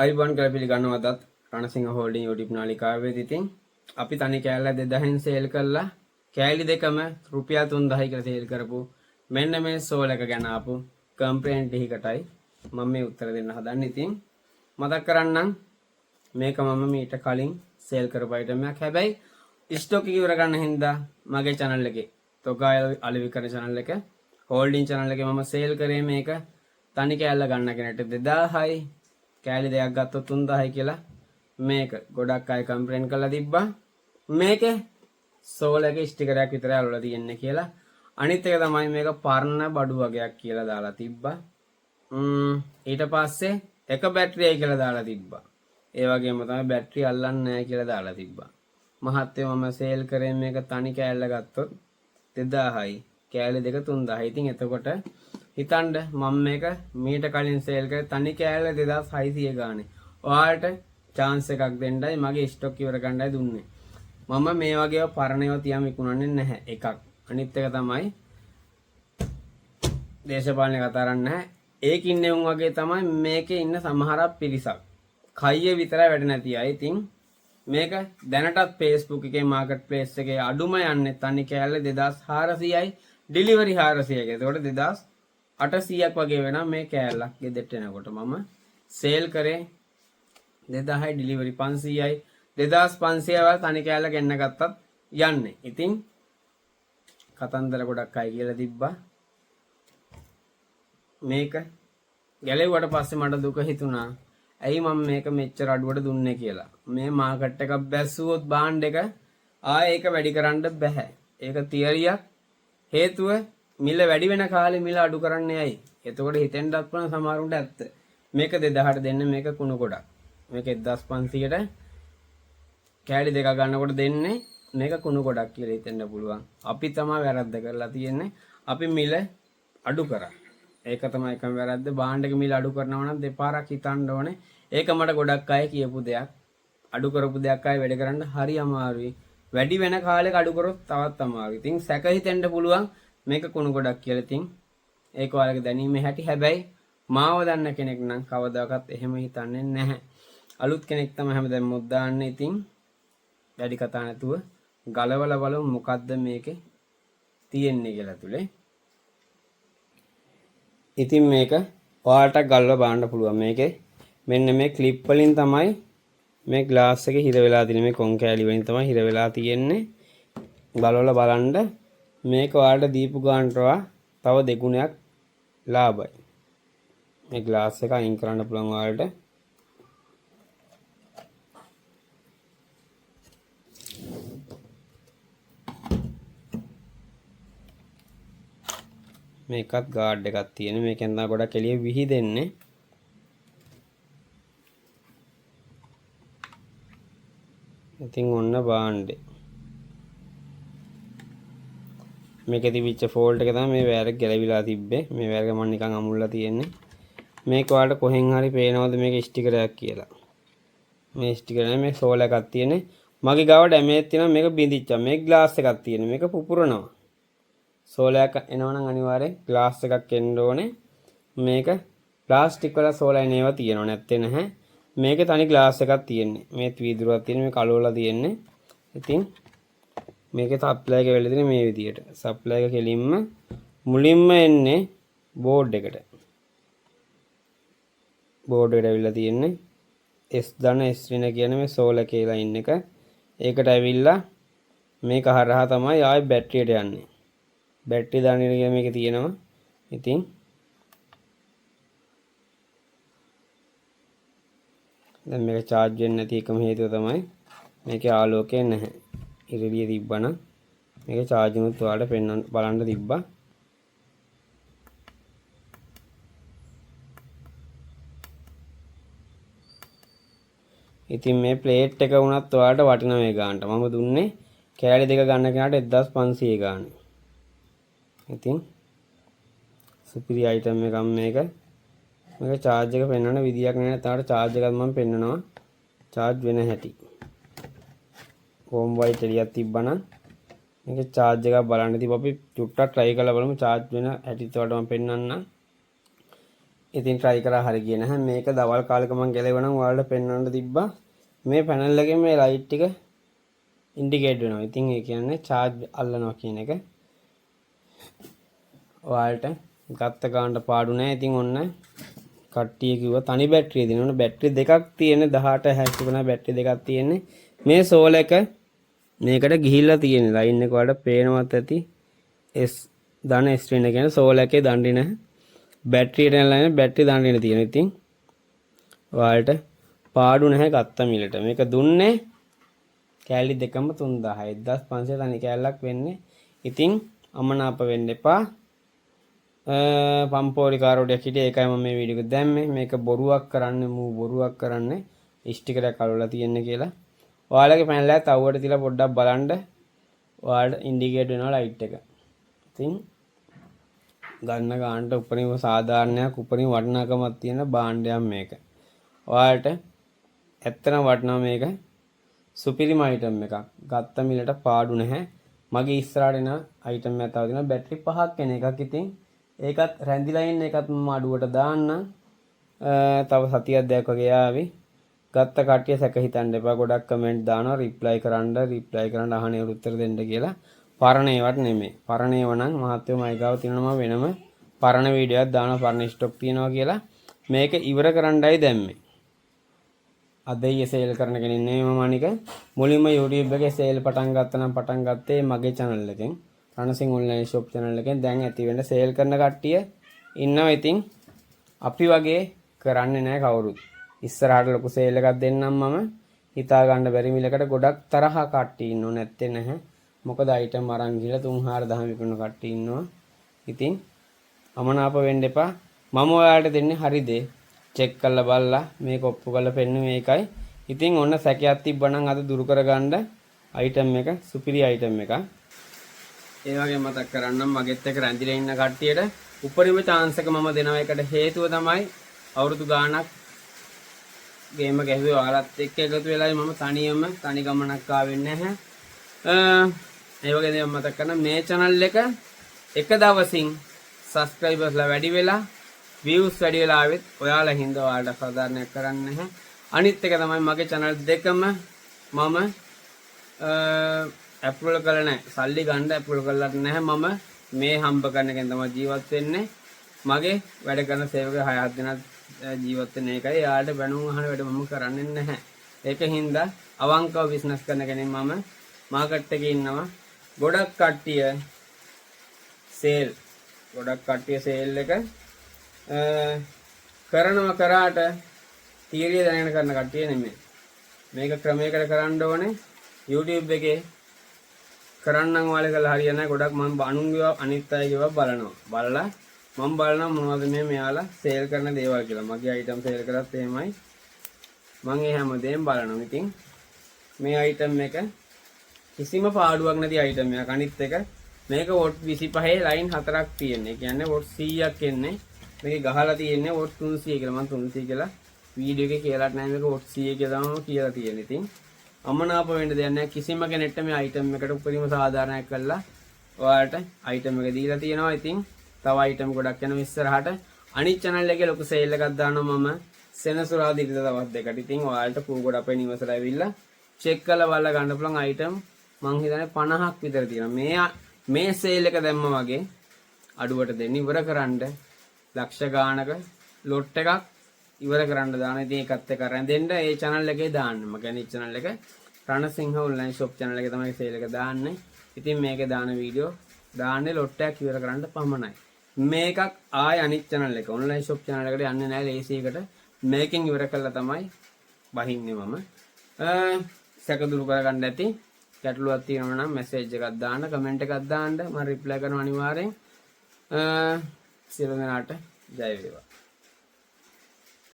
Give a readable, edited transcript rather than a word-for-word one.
අයිබෝන් කියලා පිළිගන්නවදත් Ranasinghe holding YouTube නාලිකාවේදී ඉතින් අපි තනි කෑල්ල 2000න් සේල් කළා කෑලි දෙකම රුපියල් 3000 කියලා සේල් කරපු මෙන්න මේ සෝල් එක ගැන ආපු කම්ප්ලේන්ට් එකකටයි මම මේ උත්තර දෙන්න හදන්නේ. ඉතින් මතක් කරන්නම් මේක මම මීට කලින් සේල් කරපු අයිටම් එකක්. හැබැයි ස්ටොක් එක ඉවර ගන්න හින්දා මගේ channel එකේ තොගාය අලවිකරන channel එක හෝල්ඩින් channel එකේ මම සේල් කරේ මේක තනි කෑල්ල ගන්න කෙනෙක්ට 2000යි කෑලි දෙකක් ගත්තොත් 3000යි කියලා මේක ගොඩක් අය කම්ප්ලේන්ට් කරලා තිබ්බා. මේකේ සෝල් එකේ ස්ටිකරයක් විතරයි අලවලා තියෙන්නේ කියලා. අනිත් එක තමයි මේක පරණ බඩු වගේක් කියලා දාලා තිබ්බා. ඊට පස්සේ එක බැටරියයි කියලා දාලා තිබ්බා. ඒ වගේම තමයි බැටරි අල්ලන්නේ නැහැ කියලා දාලා තිබ්බා. මහත්තයෝ මම සේල් කරේ මේක තනි කෑල්ල ගත්තොත් 2000යි. කෑලි දෙක 3000යි. ඉතින් එතකොට හිතන්න මම මේක මීට කලින් සේල් කරේ තනි කෑල්ල 2600 ගානේ. ඔයාලට chance එකක් දෙන්නයි මගේ ස්ටොක් ඉවර ගන්නයි දුන්නේ. මම මේ වගේ පරණ ඒවා තියම විකුණන්නේ නැහැ. එකක්. අනිත් එක තමයි දේශපාලනේ කතා කරන්නේ නැහැ. ඒකින්නේ උන් වගේ තමයි මේකේ ඉන්න සමහර පිරිසක්. කයිය විතරයි වැඩ නැති අය. ඉතින් මේක දැනටත් Facebook එකේ මාකට් ප්ලේස් එකේ අඩුම යන්නේ තනි කෑල්ල 2400යි ඩෙලිවරි 400යි. ඒකට 2800ක් වගේ වෙනවා මේ කෑල්ලක් ගෙදරට එනකොට. මම සේල් කරේ 2000යි ඩෙලිවරි 500යි 2500 වල තනි කෑල්ල ගෙන්න ගත්තත් යන්නේ. ඉතින් කතන්දර ගොඩක් අය කියලා තිබ්බා. මේක ගැලෙව්වට පස්සේ මට දුක හිතුණා. ඇයි මම මේක මෙච්චර අඩුවට දුන්නේ කියලා. මේ මාකට් එක බැස්සුවොත් බාන්ඩ් එක ආයේ ඒක වැඩි කරන්න බෑ. ඒක තියරියක්. හේතුව මිල වැඩි වෙන කාලේ මිල අඩු කරන්නේ ඇයි? එතකොට හිතෙන්වත් පුළුවන් සමහරුන්ට ඇත්ත. මේක 2000ට දෙන්න මේක කුණු ගොඩක්. මේක 1500ට කෑලි දෙක ගන්නකොට දෙන්නේ මේක කුණු ගොඩක් කියලා හිතෙන්න පුළුවන්. අපි තමයි වැරද්ද කරලා තියෙන්නේ. අපි මිල අඩු කරා. ඒක තමයි එකම වැරද්ද. බාන්ඩ් එක මිල අඩු කරනවා නම් දෙපාරක් හිතන්න ඕනේ. ඒක මට ගොඩක් අය කියපු දෙයක්. අඩු කරපු දෙයක් අය වැඩ කරන්න හරි අමාරුයි. වැඩි වෙන කාලෙක අඩු කරොත් තවත් අමාරුයි. ඉතින් සැක හිතෙන්න පුළුවන් මේක කුණු ගොඩක් කියලා. ඉතින් ඒක ඔයාලගේ දැනීමේ හැටි. හැබැයි මාව දන්න කෙනෙක් නම් කවදාකවත් එහෙම හිතන්නේ නැහැ. අලුත් කෙනෙක් තමයි හැමදාම මොත් දාන්නේ. ඉතින් වැඩි කතා නැතුව ගලවලා බලමු මොකද්ද මේකේ තියෙන්නේ කියලා තුලේ. ඉතින් මේක ඔයාලට ගලවලා බලන්න පුළුවන්. මේකේ මෙන්න මේ ක්ලිප් වලින් තමයි මේ ග්ලාස් එකේ හිර වෙලා තියෙන්නේ. මේ කොන් කෑලි වලින් තමයි හිර වෙලා තියෙන්නේ. ගලවලා බලන්න මේක ඔයාලට දීපු ගානට තව දෙගුණයක් ලාභයි. මේ ග්ලාස් එක අයින් කරන්න පුළුවන් ඔයාලට. මේකත් ගාඩ් එකක් තියෙන. මේකෙන් තමයි ගොඩක් එළිය විහිදෙන්නේ. ඉතින් ඔන්න බාණ්ඩේ. මේකේ තිබිච්ච ෆෝල්ට් එක තමයි මේ වයර් එක ගැලවිලා තිබ්බේ. මේ වයර් එක මම නිකන් අමුල්ලා තියෙන්නේ. මේක ඔයාලට කොහෙන් හරි පේනවද මේක ස්ටිකරයක් කියලා. මේ ස්ටිකර් නේ මේ සෝල් එකක් තියෙන්නේ. මගේ ගාව ඩැමේජ් තියෙනවා. මේක බිඳිච්චා. මේ ග්ලාස් එකක් තියෙන්නේ. මේක පුපුරනවා. සෝලයක් එනවනම් අනිවාර්යෙන් ග්ලාස් එකක් එන්න ඕනේ. මේක ප්ලාස්ටික් වල සෝලයින් ඒවා තියෙනව නැත්තේ නැහැ. මේකේ තනි ග්ලාස් එකක් තියෙන්නේ. මේ වීදුරුවක් තියෙන්නේ. මේ කලවලා තියෙන්නේ. ඉතින් මේකේ සප්ලයි එක වෙලා තියෙන්නේ මේ විදියට. සප්ලයි එක කෙලින්ම මුලින්ම එන්නේ බෝඩ් එකට. බෝඩ් එකට ඇවිල්ලා තියෙන්නේ S ධන S ඍණ කියන්නේ මේ සෝල කියලා ඉන්න එක. ඒකට ඇවිල්ලා මේක හරහා තමයි ආයි බැටරියට යන්නේ. බැටරි දාන එක මේකේ තියෙනවා. ඉතින් දැන් මේක charge වෙන්නේ නැති එකම හේතුව තමයි මේකේ ආලෝකය නැහැ. ඉරලිය තිබ්බනම් මේක charge වුණොත් ඔයාලට පෙන්වන්න බලන්න තිබ්බා. ඉතින් මේ ප්ලේට් එක වුණත් ඔයාලට වටිනවා මේ ගානට. මම දුන්නේ කෑලි දෙක ගන්න කෙනාට 1500 ගානේ. ඉතින් සුපිරි අයිටම් එකක් මේක. මේක charge එක පෙන්වන්න විදියක් නැහැ. තාට charge එකත් මම පෙන්වනවා. charge වෙන හැටි. හෝම් වයිට් එළියක් තිබ්බනම් මේක charge එකක් බලන්න තිබ්බ අපි චුට්ටක් try කරලා බලමු charge වෙන හැටි. ඒකට මම පෙන්වන්නම්. ඉතින් try කරා හරි ගියේ නැහැ. මේක දවල් කාලෙක මම ගැලවෙනම් ඔයාලට පෙන්වන්න තිබ්බා. මේ පැනල් එකේ මේ ලයිට් ටික ඉන්ඩිකේට් වෙනවා. ඉතින් ඒ කියන්නේ charge අල්ලනවා කියන එක. ඔයාලට ගත්ත ගානට පාඩු නැහැ. ඉතින් ඔන්න කට්ටිය කිව්වා තනි බැටරිය දෙන්න ඕන. බැටරි දෙකක් තියෙන්නේ 18 හැෂ් වුණා බැටරි දෙකක් තියෙන්නේ. මේ සෝල එක මේකට ගිහිල්ලා තියෙන්නේ. ලයින් එක වලට පේනවත් ඇති. S ධන ස්ට්‍රින් එක කියන්නේ සෝල එකේ දණ්ඩින බැටරියට නැලන බැටරි දණ්ඩින තියෙනවා. ඉතින් ඔයාලට පාඩු නැහැ ගත්ත මිලට. මේක දුන්නේ කෑලි දෙකම 3000. 1500 තනි කෑල්ලක් වෙන්නේ. ඉතින් අමනාප වෙන්න එපා. පම්පෝරි කාරෝඩයක් හිටියේ ඒකයි මම මේ වීඩියෝ එක දැම්මේ. මේක බොරුවක් කරන්නේ මූ බොරුවක් කරන්නේ ස්ටිකරයක් අලවලා තියෙන්නේ කියලා. ඔයාලගේ පැනල් එක තව්වට තියලා පොඩ්ඩක් බලන්න. ඔයාලට ඉන්ඩිකේට් වෙනවා ලයිට් එක. ඉතින් ගන්න ගන්නට උපරිම සාධාරණයක් උපරිම වටිනාකමක් තියෙන භාණ්ඩයක් මේක. ඔයාලට ඇත්තටම වටිනවා මේක. සුපිරිම අයිටම් එකක්. ගත්ත මිලට පාඩු නැහැ. මගේ ඉස්සරහට එන අයිටම් එකක් තව තියෙනවා බැටරි 5ක් එන එකක්. ඉතින් ඒකත් රැඳිලා ඉන්න එකත් මම අඩුවට දාන්න. තව සතියක් දෙකක් වගේ ආවි. ගත්ත කට්ටිය සැක හිතන්න එපා. ගොඩක් කමෙන්ට් දානවා රිප්ලයි කරන්න අහන ඒවට උත්තර දෙන්න කියලා. පරණ ඒවට නෙමෙයි. පරණ ඒවා නම් මහත්යෝ මයි ගාව තියෙනවා වෙනම පරණ වීඩියෝ එකක් දානවා පරණ ස්ටොක් තියෙනවා කියලා. මේක ඉවර කරන්නයි දැම්මේ. අද ඊයේ සේල් කරන කෙනෙක් නෙමෙයි මම අනික. මුලින්ම YouTube එකේ සේල් පටන් පටන් ගත්තේ මගේ channel එකෙන්. රණසිංහ online shop channel එකෙන්. දැන් ඇති වෙන්න සේල් කරන කට්ටිය ඉන්නවා. ඉතින් අපි වගේ කරන්නේ නැහැ කවුරුත්. ඉස්සරහට ලොකු සේල් එකක් දෙන්නම් මම. හිතා ගන්න බැරි මිලකට ගොඩක් තරහ කට්ටිය ඉන්නෝ නැත්තේ නැහැ. මොකද අයිටම් අරන් ගිහලා 3-4000 විකුණන කට්ටිය ඉන්නවා. ඉතින් අමනාප වෙන්න එපා. මම ඔයාලට දෙන්නේ හරි දේ. චෙක් කරලා බලලා මේක ඔප්පු කරලා පෙන්නු මේකයි. ඉතින් ඔන්න සැකයක් තිබ්බනම් අද දුරු කරගන්න අයිටම් එක සුපිරි අයිටම් එකක්. ඒ වගේ මතක් කරන්නම් මගෙත් එක්ක රැඳිලා ඉන්න කට්ටියට උපරිම chance එක මම දෙනවා. ඒකට හේතුව තමයි අවුරුදු ගාණක් ගේම ගැහුවේ ඔයාලත් එක්ක එකතු වෙලායි මම තනි ගමනක් ආවෙ නැහැ. ඒ වගේ දේවල් මතක් කරන මේ channel එක දවසින් subscribersලා වැඩි වෙලා views වැඩි වෙලා ආවෙත් ඔයාලා හින්දා ඔයාලට සාධාරණයක් කරන්නේ නැහැ. අනිත් එක තමයි මගේ channel දෙකම මම අප්ලෝඩ් කරලා නැහැ. සල්ලි ගන්න අප්ලෝඩ් කරලා නැහැ. මම මේ හම්බ කරන එකෙන් තමයි ජීවත් වෙන්නේ. මගේ වැඩ කරන සේවක 6-7 දෙනා ජීවත් වෙන එකයි. යාට බැනුම් අහන වැඩ මම කරන්නේ නැහැ. ඒක හින්දා අවංකව බිස්නස් කරන කෙනෙක් මම මාකට් එකේ ඉන්නවා. ගොඩක් කට්ටිය සේල් එක කරනවා කරාට තීරිය දැනගෙන කරන කට්ටිය නෙමෙයි. මේක ක්‍රමයකට කරන්න ඕනේ. YouTube එකේ කරන්නම් වාලේ කරලා හරියන්නේ නැහැ. ගොඩක් මම අනුන්ගේ අනිත් අයගේව බලනවා. බලලා මම බලනවා මොනවද මේ මෙයාලා සේල් කරන දේවල් කියලා. මගේ අයිටම් සේල් කරත් එහෙමයි. මම ඒ හැමදේම බලනවා. ඉතින් මේ අයිටම් එක කිසිම පාඩුවක් නැති අයිටම් එකක්. අනිත් එක මේක වොට් 25 ලයින් 4ක් තියෙන්නේ. ඒ කියන්නේ වොට් 100ක් එන්නේ. මේක ගහලා තියෙන්නේ වොට් 300 කියලා. මම 300 කියලා වීඩියෝ එකේ කියලාත් නැහැ. මේක වොට් 100 කියලා තමයි කියලා තියෙන්නේ. ඉතින් අමනාප වෙන්න දෙයක් නැහැ. කිසිම කෙනෙක්ට මේ අයිටම් එකට උපරිම සාධාරණයක් කළා ඔයාලට අයිටම් එක දීලා තියෙනවා. ඉතින් තව අයිටම් ගොඩක් යනවා ඉස්සරහට. අනිත් channel එකේ ලොකු සේල් එකක් දානවා මම සෙනසුරාදා ඉරිදා දවස් දෙකට. ඉතින් ඔයාලට පූගොඩ අපේ නිවසට ඇවිල්ලා චෙක් කරලා බලලා ගන්න පුළුවන් අයිටම් මං හිතන්නේ 50ක් විතර තියෙනවා. මේ සේල් එක දැම්ම වගේ අඩුවට දෙන්න ඉවර කරන්න ලක්ෂ ගානක ලොට් එකක් ඉවර කරන්න දාන. ඉතින් ඒකත් එක්ක රැඳෙන්න ඒ channel එකේ දාන්න. මම කියන්නේ channel එක රණසිංහ online shop channel එකේ තමයි සේල් එක දාන්නේ. ඉතින් මේකේ දාන වීඩියෝ දාන්නේ ලොට් එකක් ඉවර කරන්න පමණයි. මේකක් ආය අනිත් channel එක online shop channel එකට යන්නේ නැහැ. ලේසි එකට මේකෙන් ඉවර කළා තමයි බහින්නේ මම. සැක දුරු කරගන්න ඇති. ගැටලුවක් තියෙනවා නම් මැසේජ් එකක් දාන්න, කමෙන්ට් එකක් දාන්න. මම රිප්ලයි කරනවා අනිවාර්යෙන්. සියලු දෙනාට ජය වේවා.